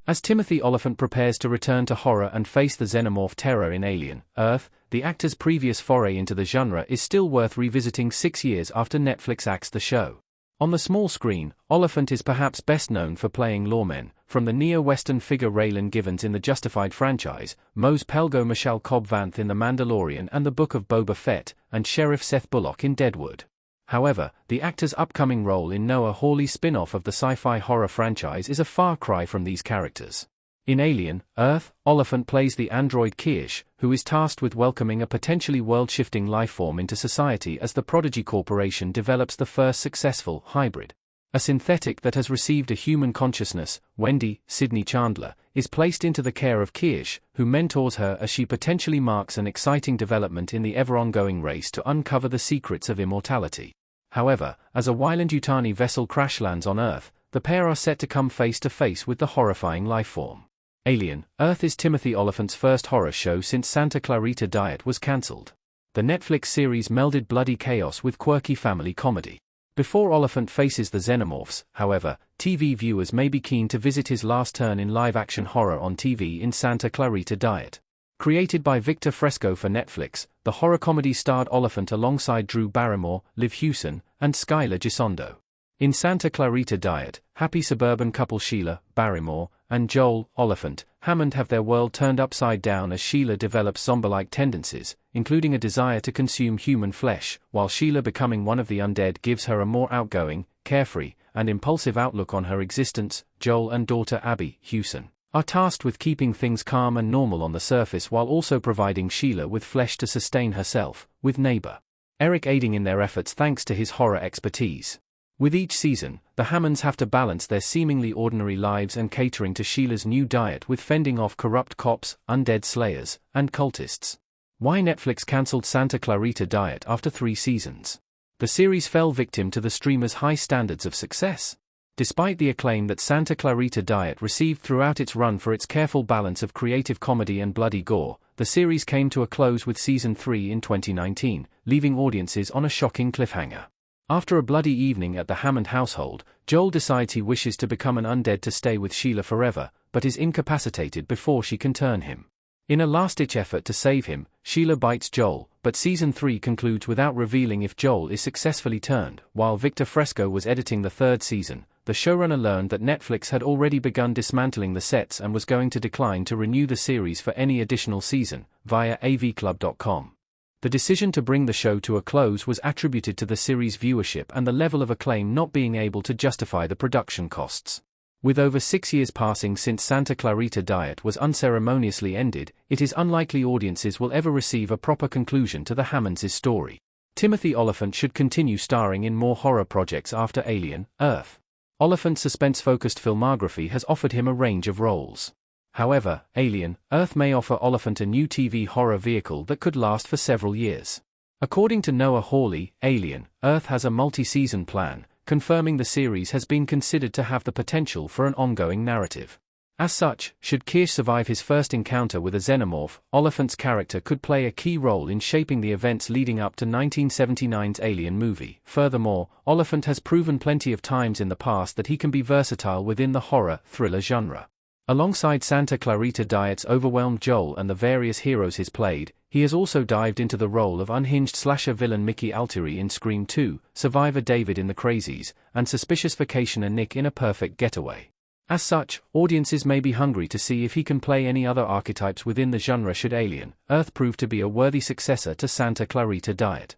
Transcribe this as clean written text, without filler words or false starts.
As Timothy Olyphant prepares to return to horror and face the xenomorph terror in Alien, Earth, the actor's previous foray into the genre is still worth revisiting 6 years after Netflix axed the show. On the small screen, Olyphant is perhaps best known for playing lawmen, from the neo-Western figure Raylan Givens in the Justified franchise, Mose Pelgo Michelle Cobb Vanth in The Mandalorian and the Book of Boba Fett, and Sheriff Seth Bullock in Deadwood. However, the actor's upcoming role in Noah Hawley's spin-off of the sci-fi horror franchise is a far cry from these characters. In Alien, Earth, Olyphant plays the android Kirsch, who is tasked with welcoming a potentially world-shifting lifeform into society as the Prodigy Corporation develops the first successful hybrid. A synthetic that has received a human consciousness, Wendy, Sydney Chandler, is placed into the care of Kirsch, who mentors her as she potentially marks an exciting development in the ever-ongoing race to uncover the secrets of immortality. However, as a Weyland-Yutani vessel crash lands on Earth, the pair are set to come face-to-face with the horrifying lifeform. Alien, Earth is Timothy Olyphant's first horror show since Santa Clarita Diet was cancelled. The Netflix series melded bloody chaos with quirky family comedy. Before Olyphant faces the xenomorphs, however, TV viewers may be keen to visit his last turn in live-action horror on TV in Santa Clarita Diet. Created by Victor Fresco for Netflix, the horror comedy starred Olyphant alongside Drew Barrymore, Liv Hewson, and Skylar Gisondo. In Santa Clarita Diet, happy suburban couple Sheila, Barrymore, and Joel, Olyphant, Hammond have their world turned upside down as Sheila develops zombie-like tendencies, including a desire to consume human flesh, while Sheila becoming one of the undead gives her a more outgoing, carefree, and impulsive outlook on her existence. Joel and daughter Abby, Hewson, are tasked with keeping things calm and normal on the surface while also providing Sheila with flesh to sustain herself, with neighbor Eric aiding in their efforts thanks to his horror expertise. With each season, the Hammonds have to balance their seemingly ordinary lives and catering to Sheila's new diet with fending off corrupt cops, undead slayers, and cultists. Why Netflix cancelled Santa Clarita Diet after 3 seasons? The series fell victim to the streamer's high standards of success. Despite the acclaim that Santa Clarita Diet received throughout its run for its careful balance of creative comedy and bloody gore, the series came to a close with Season 3 in 2019, leaving audiences on a shocking cliffhanger. After a bloody evening at the Hammond household, Joel decides he wishes to become an undead to stay with Sheila forever, but is incapacitated before she can turn him. In a last-ditch effort to save him, Sheila bites Joel, but Season 3 concludes without revealing if Joel is successfully turned. While Victor Fresco was editing the 3rd season, the showrunner learned that Netflix had already begun dismantling the sets and was going to decline to renew the series for any additional season, via avclub.com. The decision to bring the show to a close was attributed to the series' viewership and the level of acclaim not being able to justify the production costs. With over 6 years passing since Santa Clarita Diet was unceremoniously ended, it is unlikely audiences will ever receive a proper conclusion to the Hammonds' story. Timothy Olyphant should continue starring in more horror projects after Alien, Earth. Olyphant's suspense-focused filmography has offered him a range of roles. However, Alien, Earth may offer Olyphant a new TV horror vehicle that could last for several years. According to Noah Hawley, Alien, Earth has a multi-season plan, confirming the series has been considered to have the potential for an ongoing narrative. As such, should Kirsch survive his first encounter with a xenomorph, Olyphant's character could play a key role in shaping the events leading up to 1979's Alien movie. Furthermore, Olyphant has proven plenty of times in the past that he can be versatile within the horror-thriller genre. Alongside Santa Clarita Diet's overwhelmed Joel and the various heroes he's played, he has also dived into the role of unhinged slasher villain Mickey Altieri in Scream 2, Survivor David in The Crazies, and suspicious vacationer Nick in A Perfect Getaway. As such, audiences may be hungry to see if he can play any other archetypes within the genre should Alien, Earth prove to be a worthy successor to Santa Clarita Diet.